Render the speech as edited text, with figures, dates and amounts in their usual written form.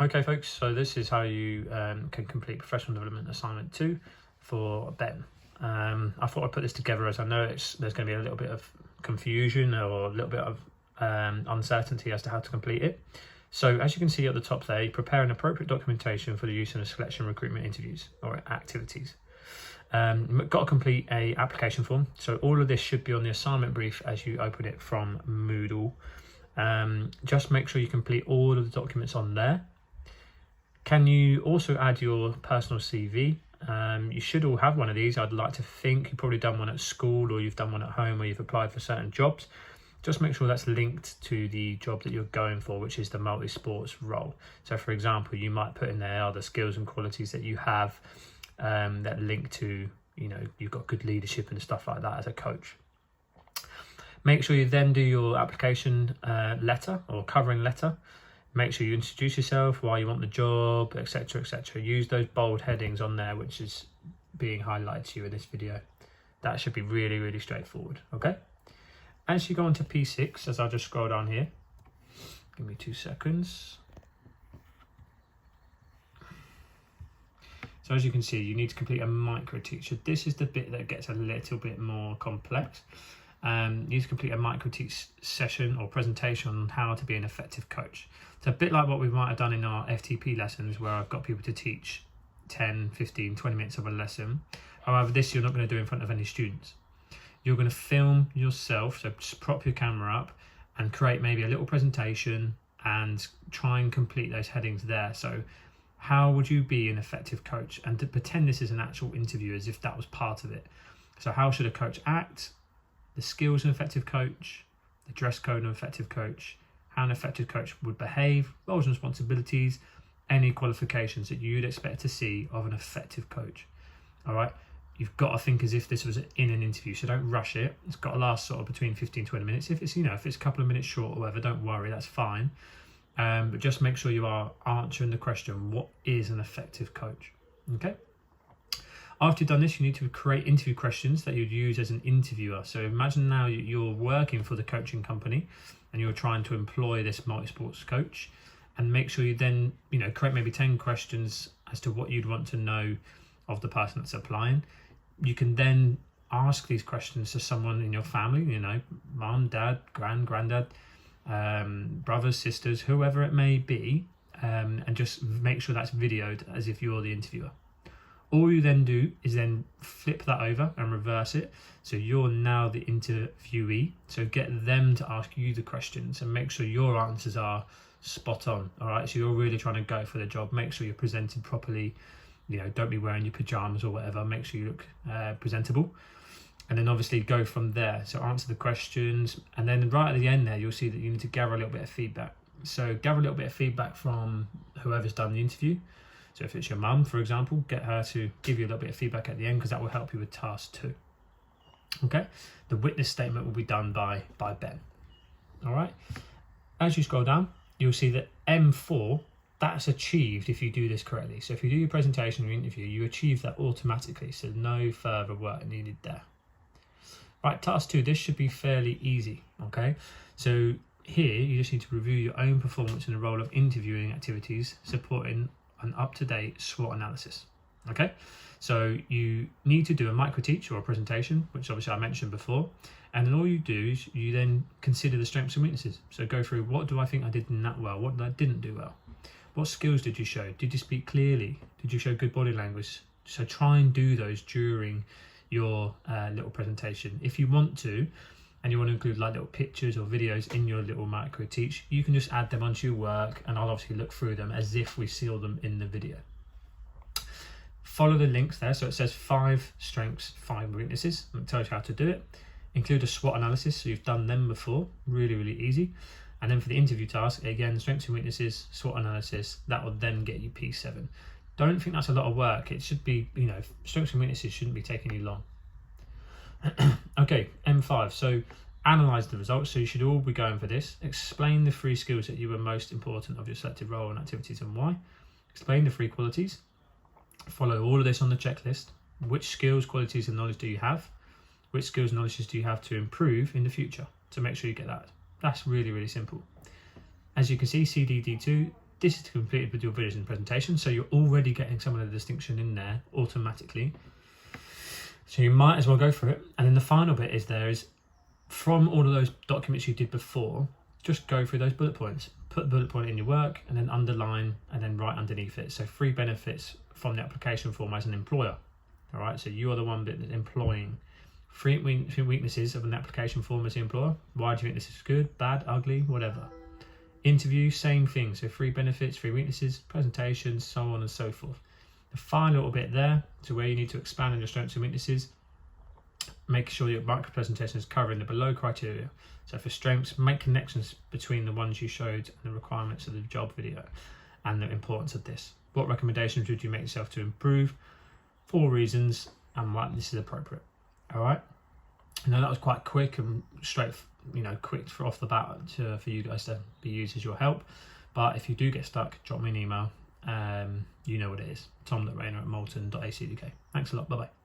Okay folks, so this is how you can complete professional development assignment 2 for Ben. I thought I'd put this together as I know there's going to be a little bit of confusion or a little bit of uncertainty as to how to complete it. So as you can see at the top there, you prepare an appropriate documentation for the use in the selection recruitment interviews or activities. You've got to complete a application form. So all of this should be on the assignment brief as you open it from Moodle. Just make sure you complete all of the documents on there. Can you also add your personal CV? You should all have one of these. I'd like to think you've probably done one at school or you've done one at home where you've applied for certain jobs. Just make sure that's linked to the job that you're going for, which is the multi-sports role. So for example, you might put in there other skills and qualities that you have that link to, you've got good leadership and stuff like that as a coach. Make sure you then do your application letter or covering letter. Make sure you introduce yourself, why you want the job, etc, etc. Use those bold headings on there, which is being highlighted to you in this video. That should be really, really straightforward, okay? As you go on to P6, as I just scroll down here, give me 2 seconds. So as you can see, you need to complete a micro teach. So this is the bit that gets a little bit more complex. You need to complete a micro teach session or presentation on how to be an effective coach. It's a bit like what we might have done in our FTP lessons where I've got people to teach 10, 15, 20 minutes of a lesson. However, this you're not going to do in front of any students. You're going to film yourself, so just prop your camera up and create maybe a little presentation and try and complete those headings there. So how would you be an effective coach? And to pretend this is an actual interview as if that was part of it. So how should a coach act? The skills of an effective coach, the dress code of an effective coach, how an effective coach would behave, roles and responsibilities, any qualifications that you'd expect to see of an effective coach. All right, you've got to think as if this was in an interview, so don't rush it. It's got to last sort of between 15-20 minutes. If it's if it's a couple of minutes short or whatever, don't worry, that's fine. But just make sure you are answering the question, what is an effective coach? Okay. After you've done this, you need to create interview questions that you'd use as an interviewer. So imagine now you're working for the coaching company and you're trying to employ this multi-sports coach, and make sure you then, create maybe 10 questions as to what you'd want to know of the person that's applying. You can then ask these questions to someone in your family, mum, dad, granddad, brothers, sisters, whoever it may be, and just make sure that's videoed as if you're the interviewer. All you then do is then flip that over and reverse it. So you're now the interviewee. So get them to ask you the questions and make sure your answers are spot on. All right. So you're really trying to go for the job. Make sure you're presented properly. Don't be wearing your pajamas or whatever. Make sure you look presentable. And then obviously go from there. So answer the questions. And then right at the end there, you'll see that you need to gather a little bit of feedback. So gather a little bit of feedback from whoever's done the interview. So if it's your mum, for example, get her to give you a little bit of feedback at the end because that will help you with task 2. Okay, the witness statement will be done by Ben. All right, as you scroll down, you'll see that M4, that's achieved if you do this correctly. So if you do your presentation or interview, you achieve that automatically. So no further work needed there. Right, task 2, this should be fairly easy. Okay, so here you just need to review your own performance in the role of interviewing activities, supporting an up-to-date SWOT analysis. Okay, so you need to do a micro teach or a presentation, which obviously I mentioned before, and then all you do is you then consider the strengths and weaknesses. So go through, what do I think I did not well, what did I didn't do well, what skills did you show, did you speak clearly, did you show good body language? So try and do those during your little presentation. If you want to, and you want to include like little pictures or videos in your little micro teach, you can just add them onto your work and I'll obviously look through them as if we seal them in the video. Follow the links there. So it says 5 strengths, 5 weaknesses. It tells you how to do it. Include a SWOT analysis. So you've done them before, really, really easy. And then for the interview task, again, strengths and weaknesses, SWOT analysis, that will then get you P7. Don't think that's a lot of work. It should be, strengths and weaknesses shouldn't be taking you long. Okay, M5, so analyze the results. So you should all be going for this. Explain the 3 skills that you were most important of your selected role and activities and why. Explain the 3 qualities. Follow all of this on the checklist. Which skills, qualities and knowledge do you have? Which skills and knowledge do you have to improve in the future? So make sure you get that. That's really, really simple. As you can see, CDD2, This is completed with your videos and presentation, so you're already getting some of the distinction in there automatically. So you might as well go for it. And then the final bit is from all of those documents you did before, just go through those bullet points. Put the bullet point in your work and then underline and then write underneath it. So 3 benefits from the application form as an employer. All right, so you are the one bit that's employing. 3 weaknesses of an application form as the employer. Why do you think this is good, bad, ugly, whatever. Interview, same thing. So 3 benefits, 3 weaknesses, presentations, so on and so forth. The final little bit there, so where you need to expand on your strengths and weaknesses, make sure your micro presentation is covering the below criteria. So for strengths, make connections between the ones you showed and the requirements of the job video and the importance of this. What recommendations would you make yourself to improve? 4 reasons and why this is appropriate. All right. I know that was quite quick and straight, quick off the bat for you guys to be used as your help. But if you do get stuck, drop me an email. You know what it is. tom.rayner@moulton.ac.uk. Thanks a lot. Bye-bye.